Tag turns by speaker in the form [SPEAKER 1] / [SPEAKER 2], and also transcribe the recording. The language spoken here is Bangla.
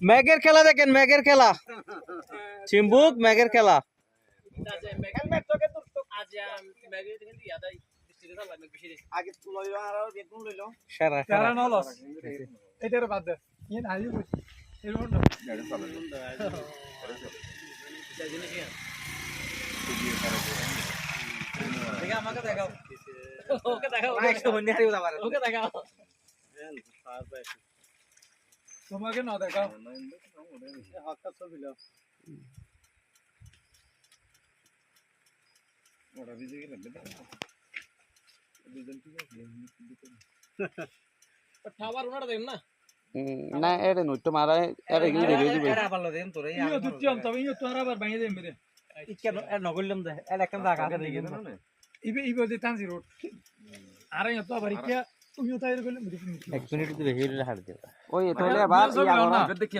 [SPEAKER 1] ম্যাগের খেলা দেখেন, ম্যাগের খেলা, চিম্বুক ম্যাগের খেলা। আমাকে দেখাও, ওকে দেখাও, ওকে দেখাও, তোমাকে না দেখাও। হাতটা ছবি নাও। ওরা ভিজে গেল দুজন ঠিক আছে। খাবার ওনাটা দেন না। না এরে নইতো মারায় এরে গিয়ে দেবে দিবে। এরা ভালো দেন তোরে। ইও দুটি অন্ত ইও তো আবার বাইরে দেন মেরে। কেন এ নগললাম দে। এর একটা জায়গা আছে দেখেন না। ইবে যে টানজি রোড। আরে তো আবার কি ইও তাইর গেল। এক মিনিট তো বেশি হার দে। ওই তোলে আবার ইয়া দেখি